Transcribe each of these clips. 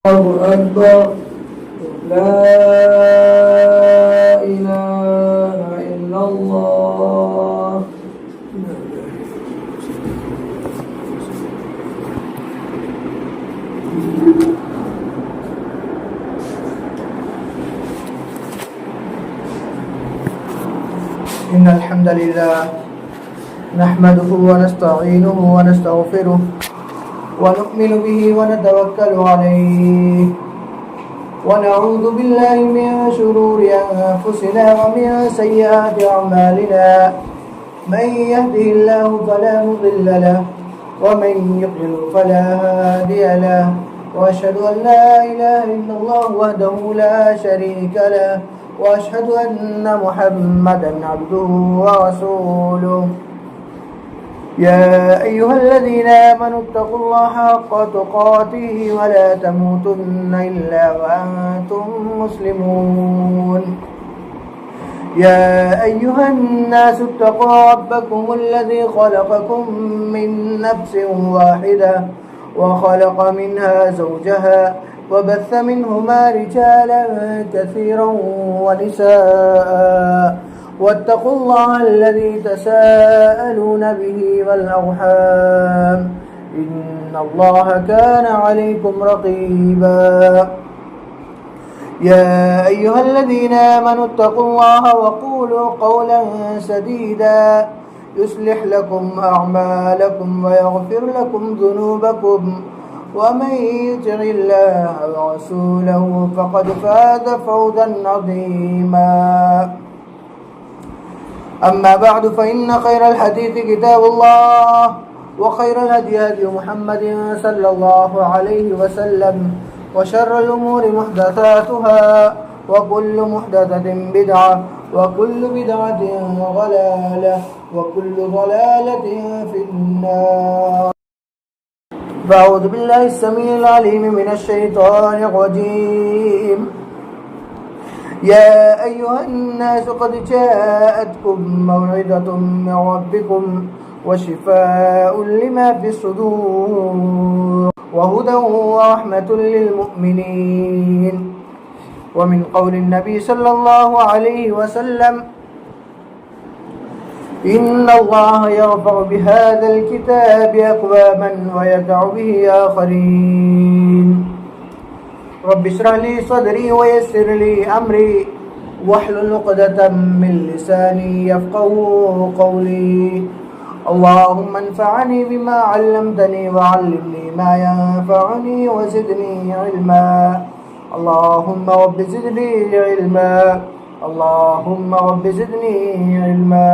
الله أكبر. لا إله إلا الله. إن الحمد لله نحمده ونستعينه ونستغفره ونؤمن به ونتوكل عليه ونعوذ بالله من شرور أنفسنا ومن سيئات أعمالنا. من يهده الله فلا مضل له ومن يضلل فلا هادي له، وأشهد أن لا إله إلا الله وحده لا شريك له، وأشهد أن محمدا عبده ورسوله. يا أيها الذين آمنوا اتقوا الله حق تقاته ولا تموتن إلا وأنتم مسلمون. يا أيها الناس اتقوا ربكم الذي خلقكم من نفس واحدة وخلق منها زوجها وبث منهما رجالا كثيرا ونساء، واتقوا الله الذي تساءلون به والأرحام إن الله كان عليكم رقيبا. يا أيها الذين آمنوا اتقوا الله وقولوا قولا سديدا يصلح لكم أعمالكم ويغفر لكم ذنوبكم، ومن يطع الله ورسوله فقد فاز فوزا عظيما. أما بعد فإن خير الحديث كتاب الله، وخير الهدي هدي محمد صلى الله عليه وسلم، وشر الأمور محدثاتها، وكل محدثة بدعة، وكل بدعة ضلالة، وكل ضلالة في النار. فأعوذ بالله السميع العليم من الشيطان الرجيم. يا أيها الناس قد جاءتكم موعظة من ربكم وشفاء لما في الصدور وهدى ورحمة للمؤمنين. ومن قول النبي صلى الله عليه وسلم: إن الله يرفع بهذا الكتاب أقواما ويدع به آخرين. رب اشرح لي صدري ويسر لي أمري واحلل عقدة من لساني يفقهوا قولي. اللهم انفعني بما علمتني وعلمني ما ينفعني وزدني علما. اللهم رب زدني علما. اللهم رب زدنی علما.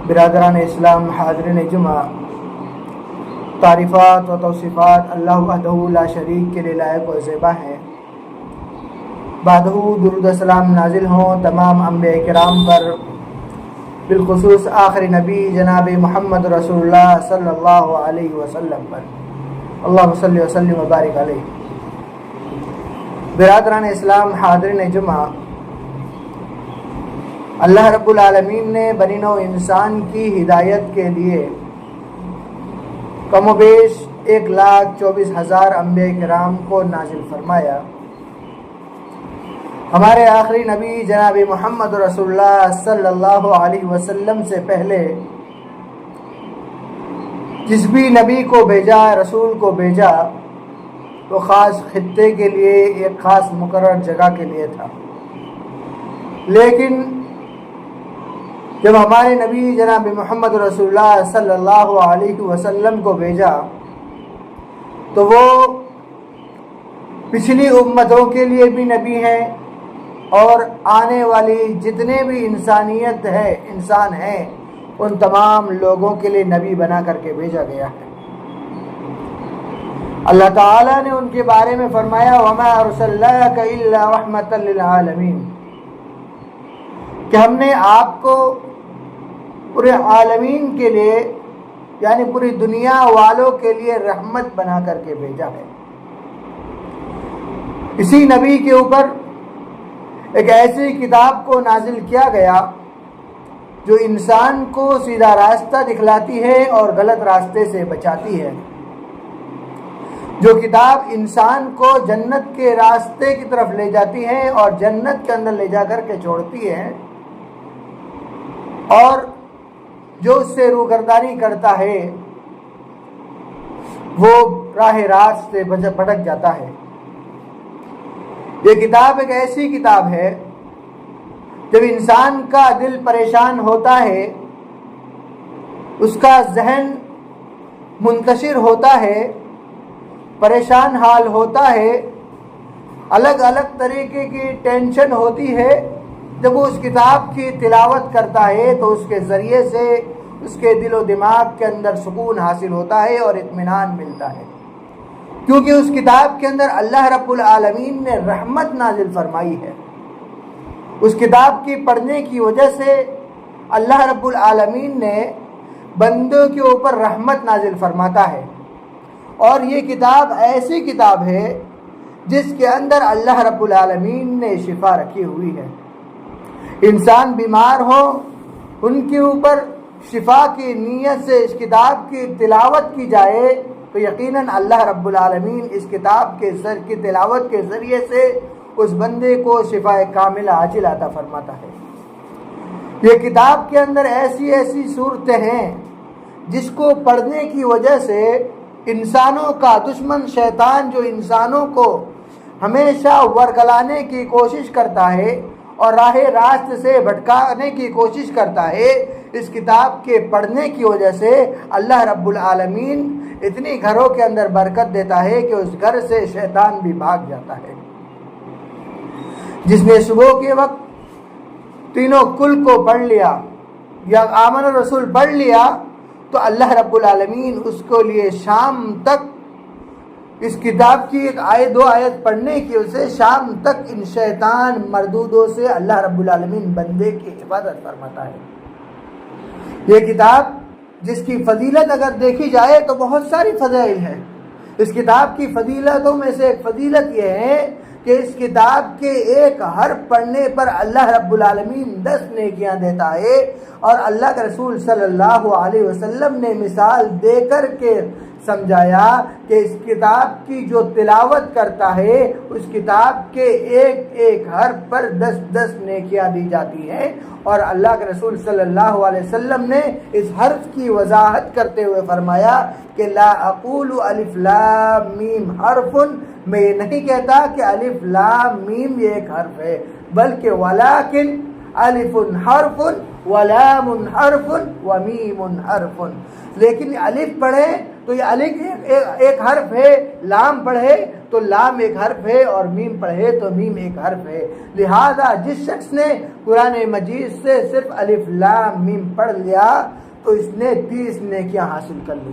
برادران اسلام، حاضرین جمعہ، تعریفات و توصیفات اللہ وحدہ لا شریک کے لیے لائق و زیبا ہیں. بعدہ درود و سلام نازل ہوں تمام انبیاء کرام پر، بالخصوص آخری نبی جناب محمد رسول اللہ صلی اللہ علیہ وسلم پر. اللہم صلی وسلم وبارک علیہ. برادران اسلام، حاضرین جمعہ، اللہ رب العالمین نے بنی نوع انسان کی ہدایت کے لیے کم و بیش 1,24,000 انبیاء کرام کو نازل فرمایا. ہمارے آخری نبی جناب محمد رسول اللہ صلی اللہ علیہ وسلم سے پہلے جس بھی نبی کو بھیجا، رسول کو بھیجا، تو خاص خطے کے لیے، ایک خاص مقرر جگہ کے لیے تھا. لیکن جب ہمارے نبی جناب محمد رسول اللہ صلی اللہ علیہ وسلم کو بھیجا تو وہ پچھلی امتوں کے لیے بھی نبی ہیں اور آنے والی جتنے بھی انسان ہیں ان تمام لوگوں کے لیے نبی بنا کر کے بھیجا گیا ہے. اللہ تعالیٰ نے ان کے بارے میں فرمایا: وَمَا أَرْسَلْنَاكَ إِلَّا رَحْمَةً لِلْعَالَمِينَ، کہ ہم نے آپ کو پورے عالمین کے لیے، یعنی پوری دنیا والوں کے لیے رحمت بنا کر کے بھیجا ہے. اسی نبی کے اوپر ایک ایسی کتاب کو نازل کیا گیا جو انسان کو سیدھا راستہ دکھلاتی ہے اور غلط راستے سے بچاتی ہے. جو کتاب انسان کو جنت کے راستے کی طرف لے جاتی ہے اور جنت کے اندر لے جا کر کے چھوڑتی ہے، اور جو اس سے روگردانی کرتا ہے وہ راہ راست سے بھٹک جاتا ہے۔ یہ کتاب ایک ایسی کتاب ہے، جب انسان کا دل پریشان ہوتا ہے، اس کا ذہن منتشر ہوتا ہے، پریشان حال ہوتا ہے، الگ الگ طریقے کی ٹینشن ہوتی ہے، جب وہ اس کتاب کی تلاوت کرتا ہے تو اس کے ذریعے سے اس کے دل و دماغ کے اندر سکون حاصل ہوتا ہے اور اطمینان ملتا ہے، کیونکہ اس کتاب کے اندر اللہ رب العالمین نے رحمت نازل فرمائی ہے۔ اس کتاب کی پڑھنے کی وجہ سے اللہ رب العالمین نے بندوں کے اوپر رحمت نازل فرماتا ہے، اور یہ کتاب ایسی کتاب ہے جس کے اندر اللہ رب العالمین نے شفا رکھی ہوئی ہے۔ انسان بیمار ہو، ان کے اوپر شفا کی نیت سے اس کتاب کی تلاوت کی جائے تو یقیناً اللہ رب العالمین اس کتاب کی تلاوت کے ذریعے سے اس بندے کو شفا کاملہ عاجل عطا فرماتا ہے۔ یہ کتاب کے اندر ایسی ایسی صورتیں ہیں جس کو پڑھنے کی وجہ سے انسانوں کا دشمن شیطان، جو انسانوں کو ہمیشہ ورگلانے کی کوشش کرتا ہے اور راہ راست سے بھٹکانے کی کوشش کرتا ہے، اس کتاب کے پڑھنے کی وجہ سے اللہ رب العالمین اتنی گھروں کے اندر برکت دیتا ہے کہ اس گھر سے شیطان بھی بھاگ جاتا ہے۔ جس نے صبح کے وقت تینوں کل کو پڑھ لیا یا آمن الرسول پڑھ لیا تو اللہ رب العالمین اس کو لیے شام تک اس کتاب کی ایک آیت دو آیت پڑھنے کی وجہ سے شام تک ان شیطان مردودوں سے اللہ رب العالمین بندے کی حفاظت فرماتا ہے۔ یہ کتاب جس کی فضیلت اگر دیکھی جائے تو بہت ساری فضائل ہیں۔ اس کتاب کی فضیلتوں میں سے ایک فضیلت یہ ہے کہ اس کتاب کے ایک حرف پڑھنے پر اللہ رب العالمین 10 نیکیاں دیتا ہے، اور اللہ کے رسول صلی اللہ علیہ وسلم نے مثال دے کر کے سمجھایا کہ اس کتاب کی جو تلاوت کرتا ہے اس کتاب کے ایک ایک حرف پر 10 نیکیاں دی جاتی ہیں، اور اللہ کے رسول صلی اللہ علیہ وسلم نے اس حرف کی وضاحت کرتے ہوئے فرمایا کہ لا اقول الف لام میم حرف، میں یہ نہیں کہتا کہ الف لام میم یہ ایک حرف ہے، بلکہ ولکن الف حرف ولام حرف ومیم حرف، لیکن الف پڑھے تو یہ الف ایک حرف ہے، لام پڑھے تو لام ایک حرف ہے، اور میم پڑھے تو میم ایک حرف ہے۔ لہذا جس شخص نے قرآن مجید سے صرف الف لام میم پڑھ لیا تو اس نے 30 نیکیاں حاصل کر لی۔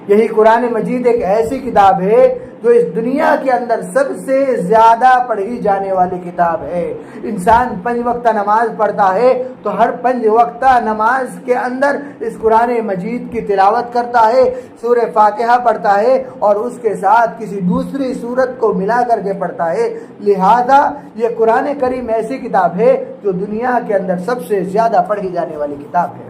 یہی قرآن مجید ایک ایسی کتاب ہے جو اس دنیا کے اندر سب سے زیادہ پڑھی جانے والی کتاب ہے۔ انسان 5 وقتہ نماز پڑھتا ہے تو ہر 5 وقتہ نماز کے اندر اس قرآن مجید کی تلاوت کرتا ہے، سورہ فاتحہ پڑھتا ہے اور اس کے ساتھ کسی دوسری سورت کو ملا کر کے پڑھتا ہے۔ لہذا یہ قرآن کریم ایسی کتاب ہے جو دنیا کے اندر سب سے زیادہ پڑھی جانے والی کتاب ہے۔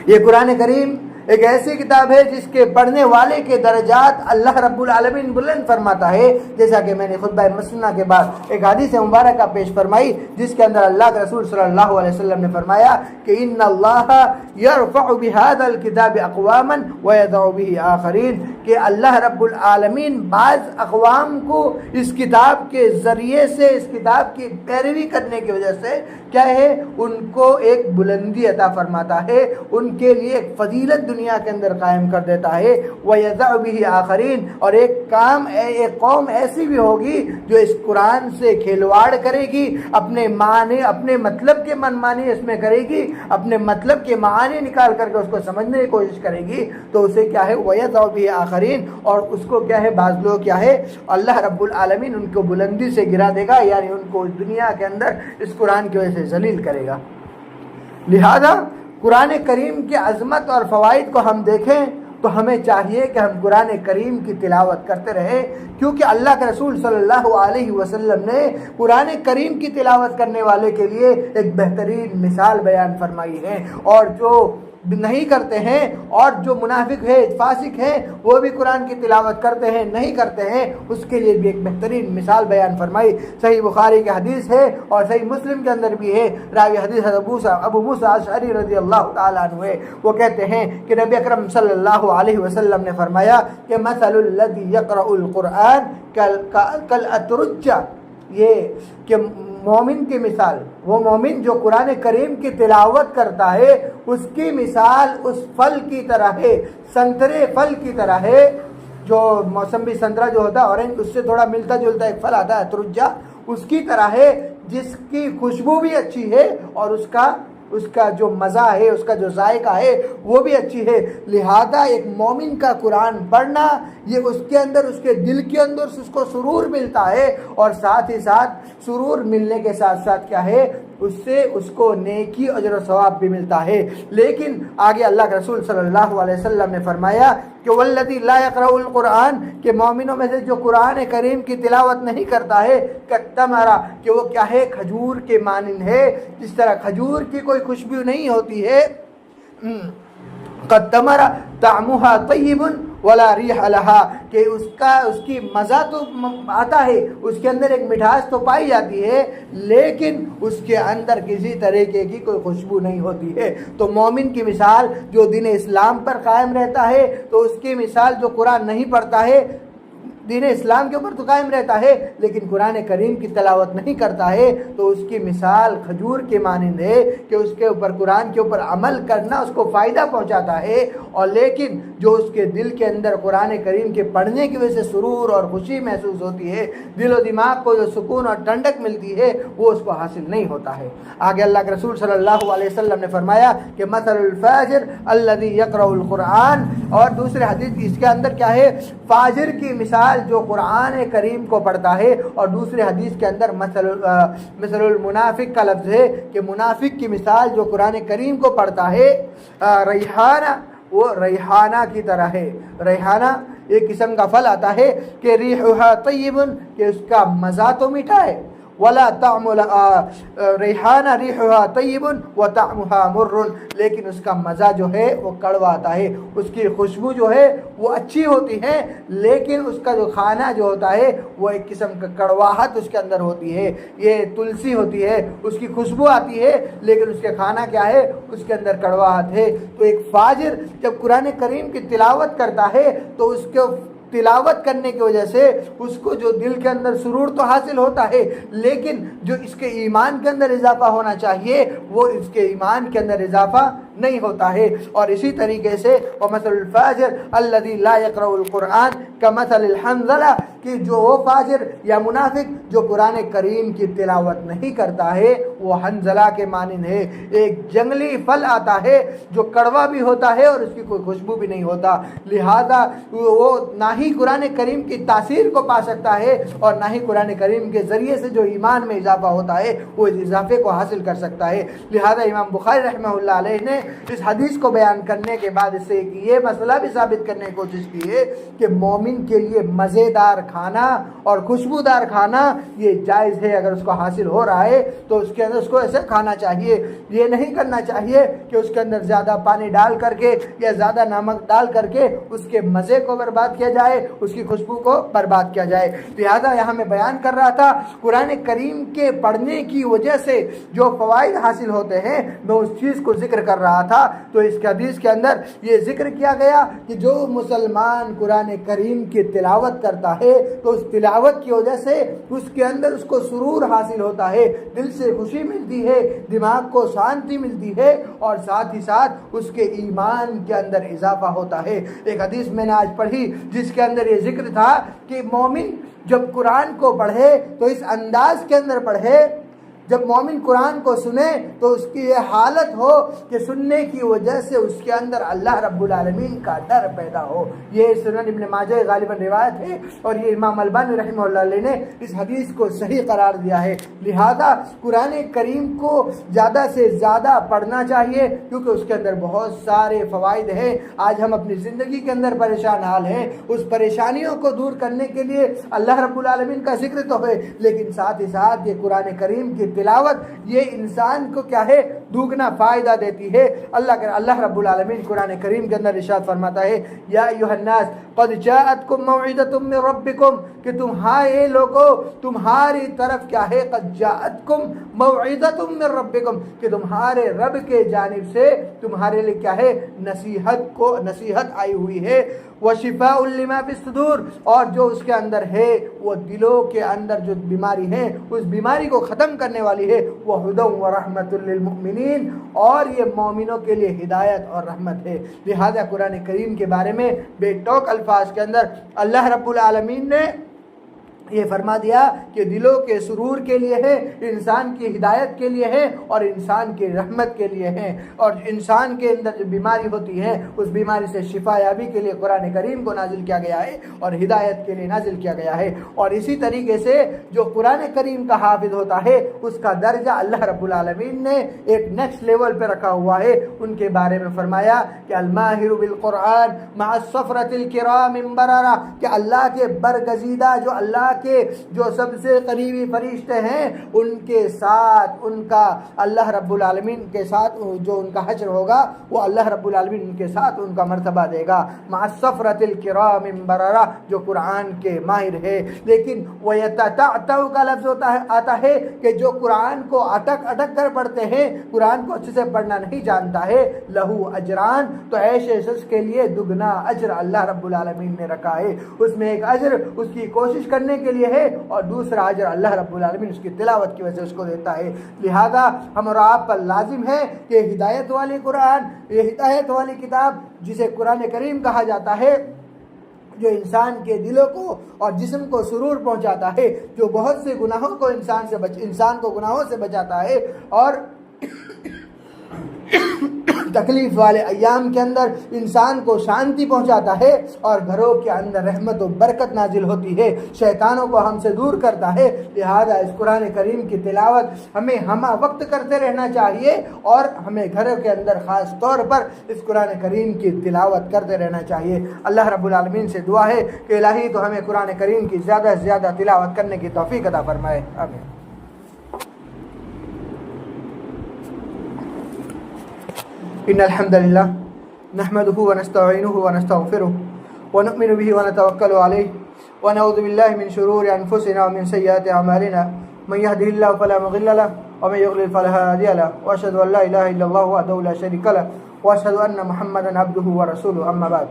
یہ قرآن کریم ایک ایسی کتاب ہے جس کے پڑھنے والے کے درجات اللہ رب العالمین بلند فرماتا ہے، جیسا کہ میں نے خطبہ مسنہ کے بعد ایک حدیث مبارکہ پیش فرمائی جس کے اندر اللہ کے رسول صلی اللہ علیہ وسلم نے فرمایا کہ ان اللہ یرفع بهذا الكتاب اقواما ويضع به آخرین، کہ اللہ رب العالمین بعض اقوام کو اس کتاب کے ذریعے سے، اس کتاب کی پیروی کرنے کی وجہ سے کیا ہے، ان کو ایک بلندی عطا فرماتا ہے، ان کے لیے ایک فضیلت دنیا کے اندر قائم کر دیتا ہے۔ وَيَضَعُ بِهِ آخَرِينَ، اور ایک قوم ایسی بھی ہوگی جو اس قرآن سے کھلواڑ کرے گی، اپنے معنی، اپنے مطلب کے من مانی اس میں کرے گی، اپنے مطلب کے معانی نکال کر کے اس کو سمجھنے کی کوشش کرے گی، تو اسے کیا ہے وَيَضَعُ بِهِ آخَرِينَ، اور اس کو کیا ہے بعض لوگ کیا ہے اللہ رب العالمین ان کو بلندی سے گرا دے گا، یعنی ان کو دنیا کے اندر اس قرآن کی وجہ سے ذلیل کرے گا۔ لہذا قرآن کریم کی عظمت اور فوائد کو ہم دیکھیں تو ہمیں چاہیے کہ ہم قرآن کریم کی تلاوت کرتے رہیں، کیونکہ اللہ کے رسول صلی اللہ علیہ وسلم نے قرآن کریم کی تلاوت کرنے والے کے لیے ایک بہترین مثال بیان فرمائی ہے، اور جو نہیں کرتے ہیں، اور جو منافق ہے فاسق ہیں وہ بھی قرآن کی تلاوت کرتے ہیں نہیں کرتے ہیں، اس کے لیے بھی ایک بہترین مثال بیان فرمائی۔ صحیح بخاری کی حدیث ہے اور صحیح مسلم کے اندر بھی ہے، راوی حدیث ابو موسیٰ اشعری رضی اللہ تعالیٰ عنہ ہے، وہ کہتے ہیں کہ نبی اکرم صلی اللہ علیہ وسلم نے فرمایا کہ مثل الذی یقرأ القرآن کالاترجہ، یہ کہ مومن کی مثال، وہ مومن جو قرآن کریم کی تلاوت کرتا ہے اس کی مثال اس پھل کی طرح ہے، سنترے پھل کی طرح ہے، جو موسمی سنترا جو ہوتا ہے اورنج، اس سے تھوڑا ملتا جلتا ایک پھل آتا ہے ترجا، اس کی طرح ہے، جس کی خوشبو بھی اچھی ہے اور اس کا جو مزہ ہے، اس کا جو ذائقہ ہے وہ بھی اچھی ہے۔ لہذا ایک مومن کا قرآن پڑھنا، یہ اس کے اندر، اس کے دل کے اندر اس کو سرور ملتا ہے، اور ساتھ ہی ساتھ سرور ملنے کے ساتھ ساتھ کیا ہے، اس سے اس کو نیکی اجر و ثواب بھی ملتا ہے۔ لیکن آگے اللہ کے رسول صلی اللہ علیہ وسلم نے فرمایا کہ والذی لا یقرأ القرآن، کہ مومنوں میں سے جو قرآن کریم کی تلاوت نہیں کرتا ہے، کالتمرہ، کہ وہ کیا ہے، کھجور کے مانند ہے، جس طرح کھجور کی کوئی خوشبو نہیں ہوتی ہے، کالتمرہ طعمها طیب ولا ریح لها، کہ اس کی مزہ تو آتا ہے، اس کے اندر ایک مٹھاس تو پائی جاتی ہے، لیکن اس کے اندر کسی طریقے کی کوئی خوشبو نہیں ہوتی ہے۔ تو مومن کی مثال جو دین اسلام پر قائم رہتا ہے، تو اس کی مثال جو قرآن نہیں پڑھتا ہے، دین اسلام کے اوپر تو قائم رہتا ہے لیکن قرآن کریم کی تلاوت نہیں کرتا ہے، تو اس کی مثال کھجور کے مانند ہے کہ اس کے اوپر، قرآن کے اوپر عمل کرنا اس کو فائدہ پہنچاتا ہے، اور لیکن جو اس کے دل کے اندر قرآن کریم کے پڑھنے کی وجہ سے سرور اور خوشی محسوس ہوتی ہے، دل و دماغ کو جو سکون اور ٹھنڈک ملتی ہے، وہ اس کو حاصل نہیں ہوتا ہے۔ آگے اللہ کے رسول صلی اللہ علیہ وسلم نے فرمایا کہ مثل الفاجر الذی یقرأ القرآن، اور دوسرے حدیث اس کے اندر کیا ہے، فاجر کی مثال جو قرآن کریم کو پڑھتا ہے، اور دوسرے حدیث کے اندر مثل المنافق کا لفظ ہے کہ منافق کی مثال جو قرآن کریم کو پڑھتا ہے، ریحانہ، وہ ریحانہ کی طرح ہے۔ ریحانہ ایک قسم کا پھل آتا ہے کہ ریحھا طیب، کہ اس کا مزہ تو میٹھا ہے، ولا طعم ریحانہ ریحھا طیب وطعمها مر، لیکن اس کا مزہ جو ہے وہ کڑوا آتا ہے، اس کی خوشبو جو ہے وہ اچھی ہوتی ہے، لیکن اس کا جو کھانا جو ہوتا ہے وہ ایک قسم کا کڑواہٹ اس کے اندر ہوتی ہے۔ یہ تلسی ہوتی ہے، اس کی خوشبو آتی ہے لیکن اس کے کھانا کیا ہے، اس کے اندر کڑواہٹ ہے۔ تو ایک فاجر جب قرآن کریم کی تلاوت کرتا ہے تو اس کے تلاوت کرنے کی وجہ سے اس کو جو دل کے اندر سرور تو حاصل ہوتا ہے، لیکن جو اس کے ایمان کے اندر اضافہ ہونا چاہیے وہ اس کے ایمان کے اندر اضافہ نہیں ہوتا ہے۔ اور اسی طریقے سے ومثل الفاجر الذی لا یقرأ القرآن کمثل الحنظلہ، کہ جو وہ فاجر یا منافق جو قرآن کریم کی تلاوت نہیں کرتا ہے وہ حنظلہ کے مانند ہے، ایک جنگلی پھل آتا ہے جو کڑوا بھی ہوتا ہے اور اس کی کوئی خوشبو بھی نہیں ہوتا، لہذا وہ نہ ہی قرآن کریم کی تاثیر کو پا سکتا ہے اور نہ ہی قرآن کریم کے ذریعے سے جو ایمان میں اضافہ ہوتا ہے وہ اس اضافے کو حاصل کر سکتا ہے۔ لہذا امام بخاری رحمہ اللہ علیہ نے اس حدیث کو بیان کرنے کے بعد اس سے یہ مسئلہ بھی ثابت کرنے کی کوشش کی ہے کہ مومن کے لیے مزیدار کھانا اور خوشبودار کھانا یہ جائز ہے، اگر اس کو حاصل ہو رہا ہے تو اس کے اندر اس کو ایسے کھانا چاہیے، یہ نہیں کرنا چاہیے کہ اس کے اندر زیادہ پانی ڈال کر کے یا زیادہ نمک ڈال کر کے اس کے مزے کو برباد کیا جائے، اس کی خوشبو کو برباد کیا جائے۔ لہذا یہاں میں بیان کر رہا تھا قرآن کریم کے پڑھنے کی وجہ سے جو فوائد حاصل ہوتے ہیں میں اس چیز کو ذکر کر رہا تھا، تو اس حدیث کے اندر یہ ذکر کیا گیا کہ جو مسلمان قرآن کریم کی تلاوت کرتا ہے تو اس تلاوت کی وجہ سے اس کے اندر اس کو سرور حاصل ہوتا ہے، دل سے خوشی ملتی ہے، دماغ کو شانتی ملتی ہے، اور ساتھ ہی ساتھ اس کے ایمان کے اندر اضافہ ہوتا ہے۔ ایک حدیث میں نے آج پڑھی جس کے اندر یہ ذکر تھا کہ مومن جب قرآن کو پڑھے تو اس انداز کے اندر پڑھے، جب مومن قرآن کو سنے تو اس کی یہ حالت ہو کہ سننے کی وجہ سے اس کے اندر اللہ رب العالمین کا ڈر پیدا ہو۔ یہ سنن ابن ماجہ غالباً روایت ہے اور یہ امام البانی رحمہ اللہ علیہ نے اس حدیث کو صحیح قرار دیا ہے۔ لہذا قرآن کریم کو زیادہ سے زیادہ پڑھنا چاہیے کیونکہ اس کے اندر بہت سارے فوائد ہیں۔ آج ہم اپنی زندگی کے اندر پریشان حال ہیں، اس پریشانیوں کو دور کرنے کے لیے اللہ رب العالمین کا ذکر تو ہے، لیکن ساتھ ہی ساتھ یہ قرآن کریم کی تلاوت یہ انسان کو کیا ہے، دوگنا فائدہ دیتی ہے۔ اللہ رب العالمین قرآن کریم کے اندر ارشاد فرماتا ہے یا ایھا الناس قد جاءتکم موعظۃ من ربکم، کہ تمہارے لوگوں تمہاری طرف کیا ہے، قد جاءتکم موعظۃ من ربکم، کہ تمہارے رب کے جانب سے تمہارے لیے کیا ہے، نصیحت آئی ہوئی ہے، وشفاء لما فی الصدور، اور جو اس کے اندر ہے وہ دلوں کے اندر جو بیماری ہے اس بیماری کو ختم کرنے والی ہے، وہدی ورحمۃ للمؤمنین، اور یہ مومنوں کے لیے ہدایت اور رحمت ہے۔ لہذا قرآن کریم کے بارے میں بے ٹوک الفاظ کے اندر اللہ رب العالمین نے یہ فرما دیا کہ دلوں کے سرور کے لیے ہے، انسان کی ہدایت کے لیے ہے، اور انسان کی رحمت کے لیے ہے، اور انسان کے اندر جو بیماری ہوتی ہے اس بیماری سے شفا یابی کے لیے قرآن کریم کو نازل کیا گیا ہے اور ہدایت کے لیے نازل کیا گیا ہے۔ اور اسی طریقے سے جو قرآن کریم کا حافظ ہوتا ہے اس کا درجہ اللہ رب العالمین نے ایک نیکسٹ لیول پہ رکھا ہوا ہے۔ ان کے بارے میں فرمایا کہ الماہر بالقرآن مع الصفرۃ الکرام بررہ، کہ اللہ کے برگزیدہ جو سب سے قریبی فرشتے ہیں ان کے ساتھ ان کا اللہ رب العالمین کے ساتھ جو ان کا حشر ہوگا وہ اللہ رب العالمین ان کے ساتھ ان کا مرتبہ دے گا، مع الصفرۃ الکرام بررہ، جو قرآن کے ماہر ہے۔ لیکن وَيَتَتَعْتَعُ کا لفظ آتا ہے کہ جو قرآن کو اٹک کر پڑھتے ہیں، قرآن کو اچھے سے پڑھنا نہیں جانتا ہے، لہو اجران، تو ایسے شخص کے لیے دگنا اجر اللہ رب العالمین نے رکھا ہے۔ اس میں ایک اجر اس کی کوشش کرنے کے لیے ہے اور دوسرا اجر اللہ رب العالمین اس کی تلاوت کی وجہ سے اس کو دیتا ہے۔ لہذا ہم اور آپ پر لازم ہے کہ ہدایت والی قرآن، یہ ہدایت والی کتاب جسے قرآن کریم کہا جاتا ہے، جو انسان کے دلوں کو اور جسم کو سرور پہنچاتا ہے، جو بہت سے گناہوں کو انسان کو گناہوں سے بچاتا ہے، اور تکلیف والے ایام کے اندر انسان کو شانتی پہنچاتا ہے، اور گھروں کے اندر رحمت و برکت نازل ہوتی ہے، شیطانوں کو ہم سے دور کرتا ہے۔ لہذا اس قرآن کریم کی تلاوت ہمیں ہمہ وقت کرتے رہنا چاہیے، اور ہمیں گھروں کے اندر خاص طور پر اس قرآن کریم کی تلاوت کرتے رہنا چاہیے۔ اللہ رب العالمین سے دعا ہے کہ الہی تو ہمیں قرآن کریم کی زیادہ سے زیادہ تلاوت کرنے کی توفیق عطا فرمائے، آمین۔ إن الحمد لله نحمده ونستعينه ونستغفره ونؤمن به ونتوكل عليه ونعوذ بالله من شرور أنفسنا ومن سيئات أعمالنا، من يهده الله فلا مضل له ومن يضلل فلا هادي له، وأشهد أن لا إله إلا الله وحده لا شريك له، وأشهد أن محمدا عبده ورسوله، أما بعد،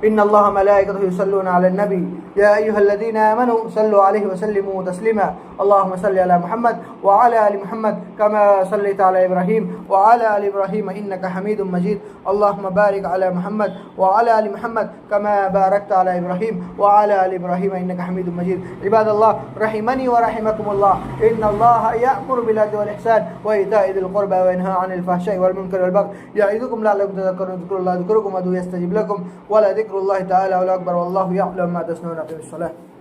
إن الله ملائكته يصلون على النبي يا أيها الذين آمنوا صلوا عليه وسلموا تسليما، اللهم صل على محمد وعلى آل محمد كما صليت على إبراهيم وعلى آل إبراهيم إنك حميد مجيد، اللهم بارك على محمد وعلى آل محمد كما باركت على إبراهيم وعلى آل إبراهيم إنك حميد مجيد۔ عباد الله رحمني ورحمكم الله، إن الله يأمر بالعدل والإحسان وإيتاء ذي القربى وينهى عن الفحشاء والمنكر والبغي يعظكم لعلكم تذكرون، اذكروا الله يذكركم وادعوه يستجب لكم، ولذكر الله تعالى أكبر، والله يعلم ما تصنعون، في الصلاة.